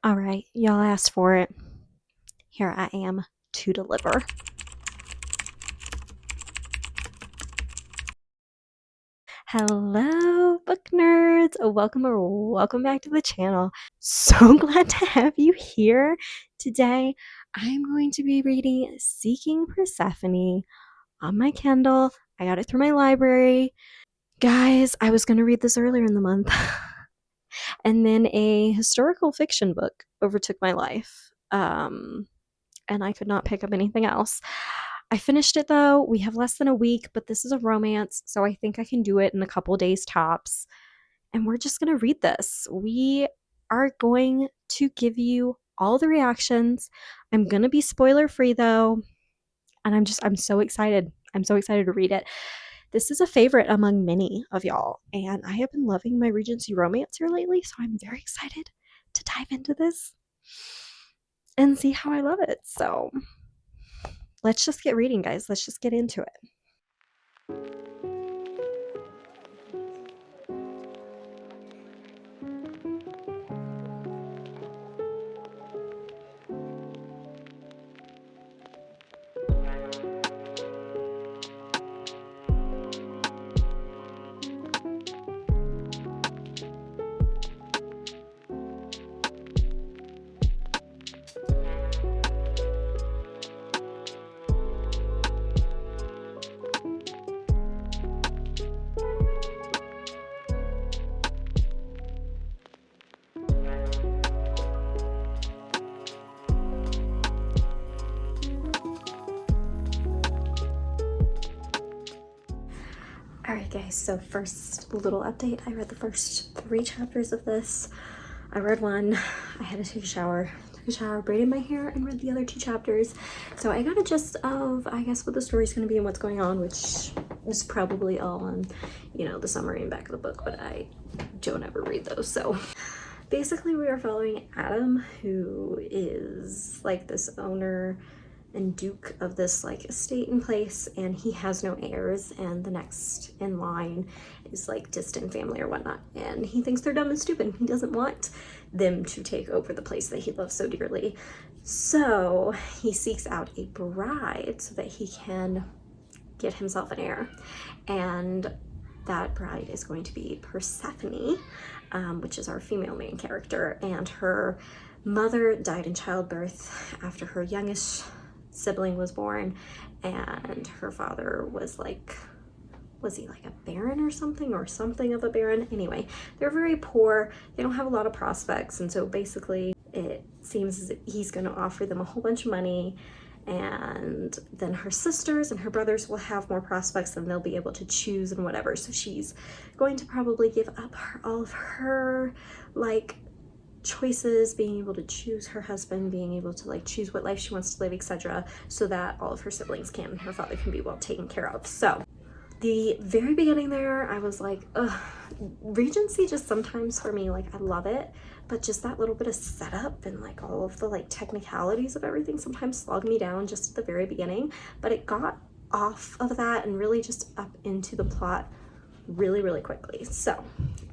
All right, y'all asked for it. Here I am to deliver. Hello, book nerds. Welcome back to the channel. So glad to have you here. Today, I'm going to be reading Seeking Persephone on my Kindle. I got it through my library. Guys, I was going to read this earlier in the month. And then a historical fiction book overtook my life. And I could not pick up anything else. I finished it though. We have less than a week, but this is a romance, so I think I can do it in a couple days tops. And we're just going to read this. We are going to give you all the reactions. I'm going to be spoiler free though, and I'm so excited. I'm so excited to read it. This is a favorite among many of y'all, and I have been loving my Regency romance here lately, so I'm very excited to dive into this and see how I love it. So, let's just get reading, guys. Let's just get into it. Alright guys, so first little update. I read the first 3 chapters of this. I read one, I had to take a shower, braided my hair, and read the other 2 chapters. So I got a gist of, I guess, what the story's going to be and what's going on, which is probably all on, you know, the summary and back of the book, but I don't ever read those. So basically we are following Adam, who is like this owner and duke of this like estate in place, and he has no heirs, and the next in line is like distant family or whatnot, and he thinks they're dumb and stupid. He doesn't want them to take over the place that he loves so dearly, so he seeks out a bride so that he can get himself an heir, and that bride is going to be Persephone, which is our female main character, and her mother died in childbirth after her youngest sibling was born, and her father was he like a baron or something of a baron? Anyway, they're very poor, they don't have a lot of prospects, and so basically it seems as if he's going to offer them a whole bunch of money, and then her sisters and her brothers will have more prospects and they'll be able to choose and whatever. So she's going to probably give up all of her like choices, being able to choose her husband, being able to like choose what life she wants to live, etc., so that all of her siblings can, her father can be well taken care of. So the very beginning there, I was like, ugh, Regency just sometimes for me, like I love it, but just that little bit of setup and like all of the like technicalities of everything sometimes slog me down just at the very beginning. But it got off of that and really just up into the plot really quickly. So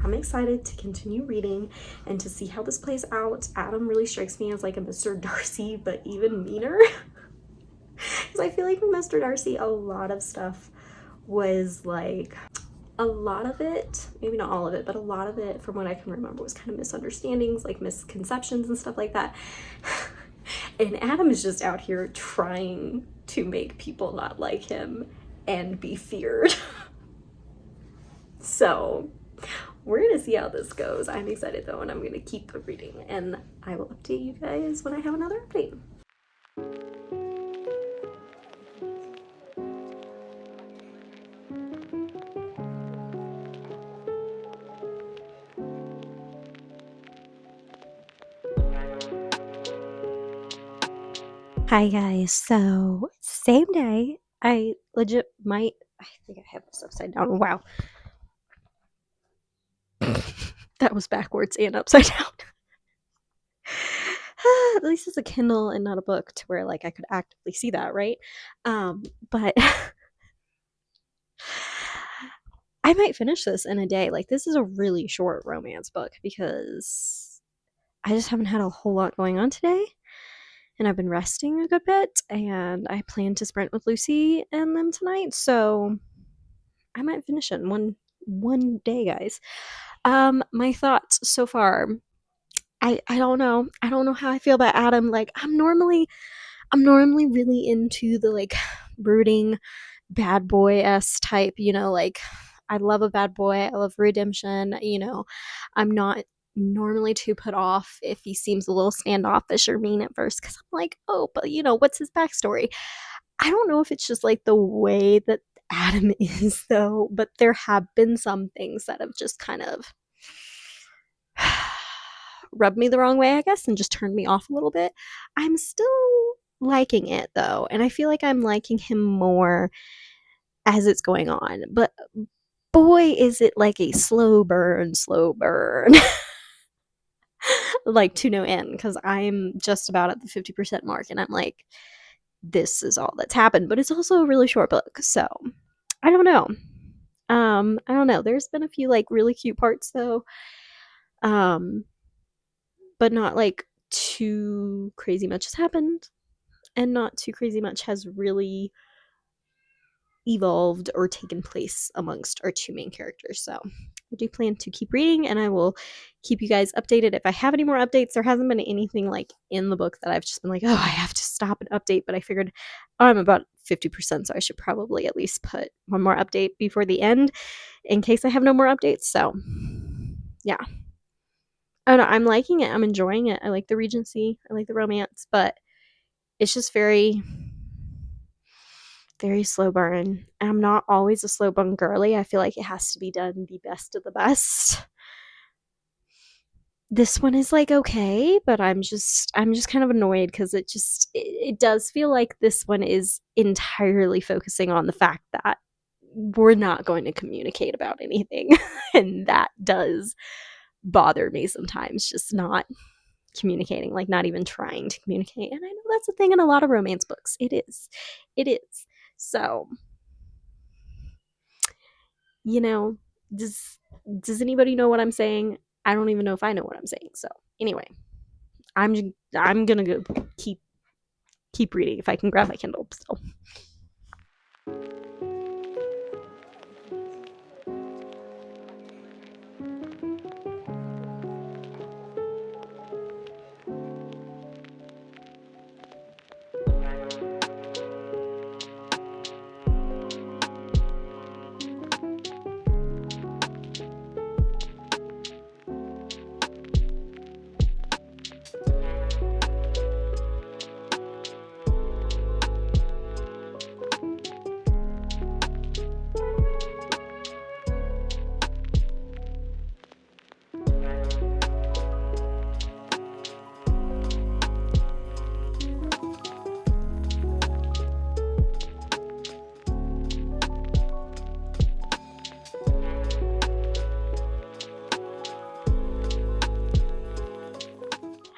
I'm excited to continue reading and to see how this plays out. Adam really strikes me as like a Mr. Darcy, but even meaner. Because I feel like with Mr. Darcy, a lot of stuff was like, a lot of it, maybe not all of it, but a lot of it from what I can remember was kind of misunderstandings, like misconceptions and stuff like that. And Adam is just out here trying to make people not like him and be feared. So we're gonna see how this goes. I'm excited though, and I'm gonna keep reading, and I will update you guys when I have another update. Hi guys, so same day, I think I have this upside down. Wow. That was backwards and upside down. At least it's a Kindle and not a book to where like I could actively see that, right? But I might finish this in a day. Like this is a really short romance book because I just haven't had a whole lot going on today, and I've been resting a good bit, and I plan to sprint with Lucy and them tonight, so I might finish it in one day, guys. My thoughts so far. I don't know. I don't know how I feel about Adam. Like I'm normally really into the like brooding bad boy-esque type, like I love a bad boy. I love redemption, I'm not normally too put off if he seems a little standoffish or mean at first because I'm like, oh, but what's his backstory? I don't know if it's just like the way that Adam is though, but there have been some things that have just kind of rubbed me the wrong way, I guess, and just turned me off a little bit. I'm still liking it though, and I feel like I'm liking him more as it's going on. But boy, is it like a slow burn, like to no end, because I'm just about at the 50% mark, and I'm like, this is all that's happened. But it's also a really short book, so I don't know. I don't know. There's been a few like really cute parts though. But not like too crazy much has happened, and not too crazy much has really evolved or taken place amongst our two main characters. So I do plan to keep reading, and I will keep you guys updated if I have any more updates. There hasn't been anything like in the book that I've just been like, oh, I have to stop and update, but I figured I'm about 50%, so I should probably at least put one more update before the end in case I have no more updates. So yeah. Oh no, I'm liking it. I'm enjoying it. I like the Regency. I like the romance, but it's just very, very slow burn. I'm not always a slow burn girly. I feel like it has to be done the best of the best. This one is like okay, but I'm just kind of annoyed because it does feel like this one is entirely focusing on the fact that we're not going to communicate about anything. And that does bother me sometimes, just not communicating, like not even trying to communicate. And I know that's a thing in a lot of romance books. It is. It is. So, you know, does anybody know what I'm saying? I don't even know if I know what I'm saying. So, anyway, I'm going to go keep reading if I can grab my Kindle still.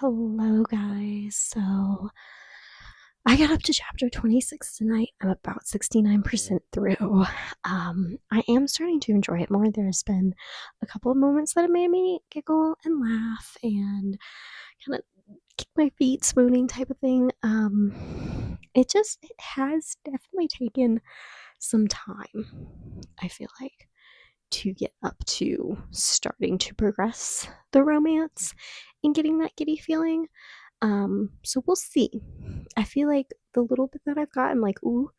Hello, guys. So I got up to chapter 26 tonight. I'm about 69% through. I am starting to enjoy it more. There's been a couple of moments that have made me giggle and laugh and kind of kick my feet swooning type of thing. It has definitely taken some time, I feel like, to get up to starting to progress the romance and getting that giddy feeling. So we'll see. I feel like the little bit that I've got, I'm like, ooh,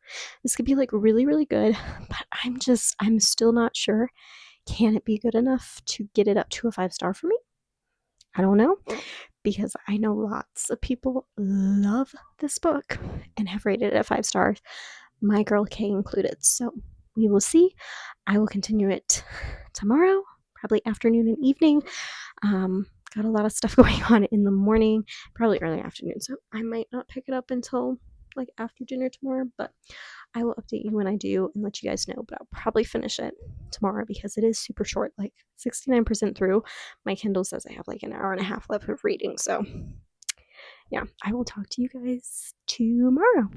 this could be like really, really good, but I'm still not sure. Can it be good enough to get it up to a 5-star for me? I don't know, because I know lots of people love this book and have rated it at 5 stars, my girl K included. So we will see. I will continue it tomorrow, probably afternoon and evening. Got a lot of stuff going on in the morning, probably early afternoon, so I might not pick it up until like after dinner tomorrow, but I will update you when I do and let you guys know. But I'll probably finish it tomorrow because it is super short, like 69% through. My Kindle says I have like an hour and a half left of reading, so yeah, I will talk to you guys tomorrow.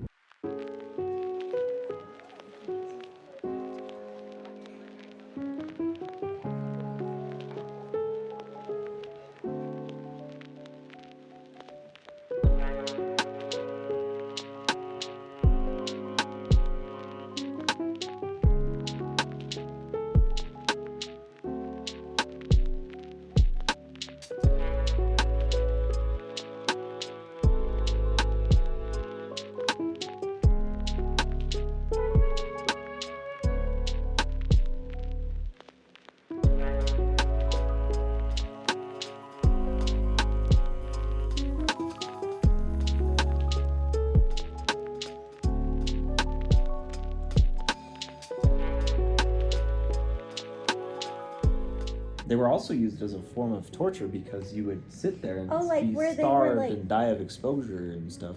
they were also used as a form of torture because you would sit there and like, be where they starved were, like, and die of exposure and stuff.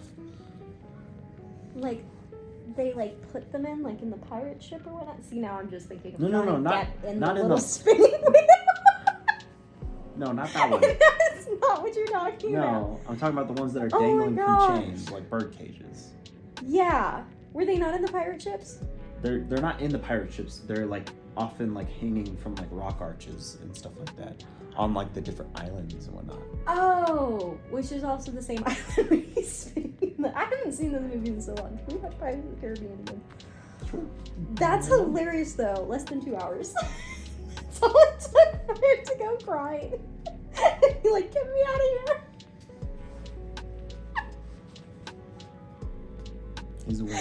Like, they, like, put them in, like, in the pirate ship or whatnot? See, now I'm just thinking of No, not in not the in little the spinning wheel. No, not that one. That's not what you're talking about. No, I'm talking about the ones that are Oh my dangling from gosh. chains, like bird cages. Yeah. Were they not in the pirate ships? They're not in the pirate ships. They're like often like hanging from like rock arches and stuff like that on like the different islands and whatnot. Oh, which is also the same island where he's spinning. I haven't seen those movies in so long. Can we watch Pirates of the Caribbean again? Sure. That's hilarious though. Less than 2 hours. That's all it took for him to go crying. Like, get me out of here. He's a winner.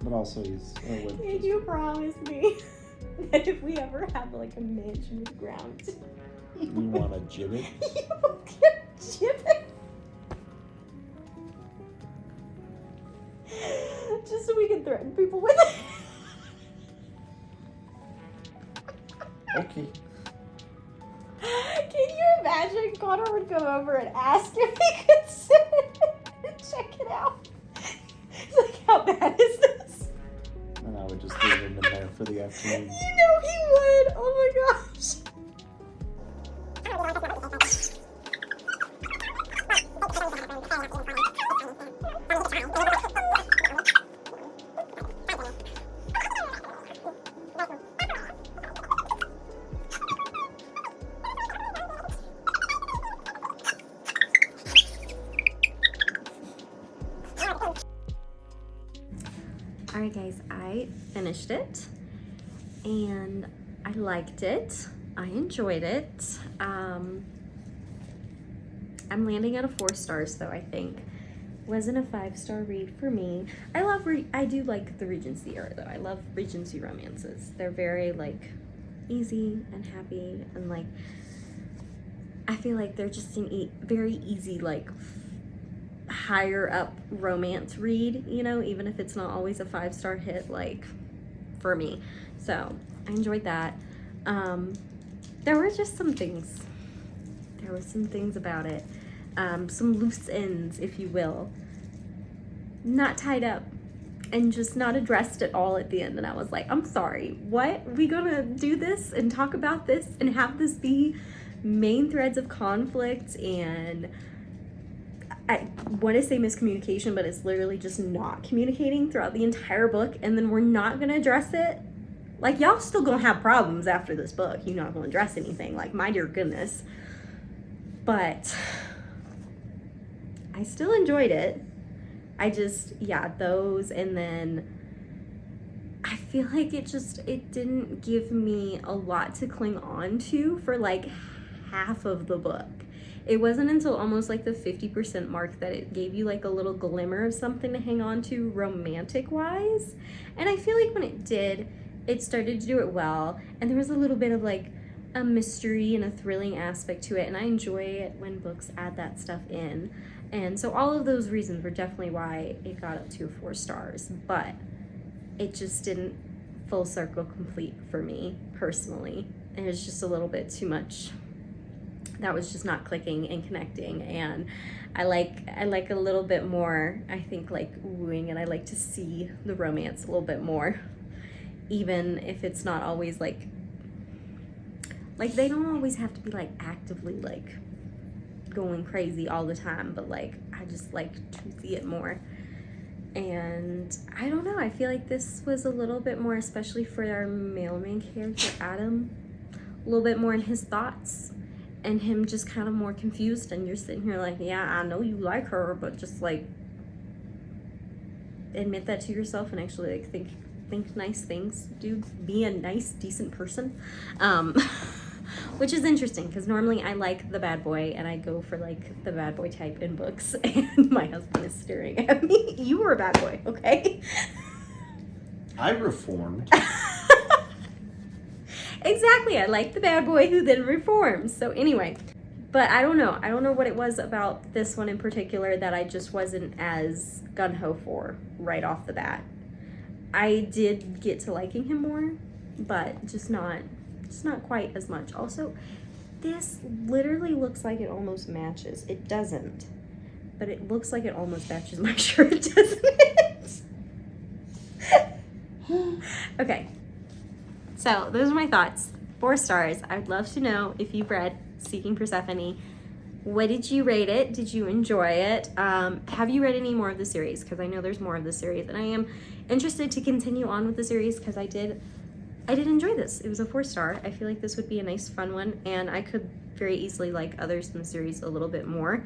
But also he's a winner. Did you promise me that if we ever have like a mansion with ground, You want a gibbet? you will get gibbet? Just so we can threaten people with it. Okay. Can you imagine Connor would come over and ask if he could sit and check it out? It's like, how bad is this? And I would just leave him in there for the afternoon. You know he would. Oh my gosh. Alright guys, I finished it and I liked it. I enjoyed it. I'm landing at a 4 stars though, I think. Wasn't a 5-star read for me. I do like the Regency era though. I love Regency romances. They're very like easy and happy and like I feel like they're just an very easy like higher up romance read, you know, even if it's not always a 5-star hit like for me. So I enjoyed that. There were just some things. There were some things about it. Some loose ends, if you will. Not tied up and just not addressed at all at the end. And I was like, I'm sorry, what? We gonna do this and talk about this and have this be main threads of conflict and I want to say miscommunication, but it's literally just not communicating throughout the entire book, and then we're not going to address it? Like, y'all still going to have problems after this book. You're not going to address anything. Like, my dear goodness. But I still enjoyed it. I just, yeah, those, and then I feel like it didn't give me a lot to cling on to for, like, half of the book. It wasn't until almost like the 50% mark that it gave you like a little glimmer of something to hang on to romantic wise. And I feel like when it did, it started to do it well. And there was a little bit of like a mystery and a thrilling aspect to it. And I enjoy it when books add that stuff in. And so all of those reasons were definitely why it got up to 4 stars. But it just didn't full circle complete for me personally. It was just a little bit too much. That was just not clicking and connecting, and I like a little bit more, I think, like wooing, and I like to see the romance a little bit more, even if it's not always like they don't always have to be like actively like going crazy all the time, but like I just like to see it more. And I don't know, I feel like this was a little bit more, especially for our male main character Adam, a little bit more in his thoughts and him just kind of more confused, and you're sitting here like, yeah, I know you like her, but just like admit that to yourself and actually like think nice things, dude. Be a nice, decent person. Which is interesting because normally I like the bad boy and I go for like the bad boy type in books, and my husband is staring at me. You were a bad boy, okay? I reformed. Exactly, I like the bad boy who then reforms. So anyway, but I don't know what it was about this one in particular that I just wasn't as gung-ho for right off the bat. I did get to liking him more, but just not It's not quite as much. Also, this literally looks like it almost matches. It doesn't, but it looks like it almost matches my shirt, doesn't it? Okay, so those are my thoughts. 4 stars. I'd love to know if you've read Seeking Persephone. What did you rate it? Did you enjoy it? Have you read any more of the series? Because I know there's more of the series, and I am interested to continue on with the series because I did enjoy this. It was a 4-star. I feel like this would be a nice, fun one, and I could very easily like others in the series a little bit more,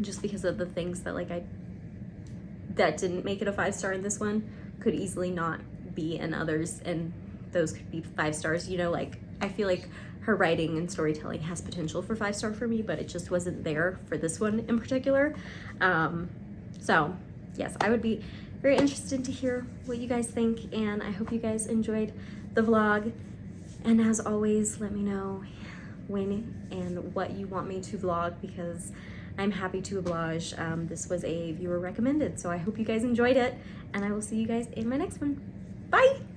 just because of the things that that didn't make it a 5-star in this one could easily not be in others, and those could be 5 stars. You know, like I feel like her writing and storytelling has potential for 5-star for me, but it just wasn't there for this one in particular. So yes, I would be very interested to hear what you guys think, and I hope you guys enjoyed the vlog. And as always, let me know when and what you want me to vlog, because I'm happy to oblige. This was a viewer recommended, so I hope you guys enjoyed it, and I will see you guys in my next one. Bye!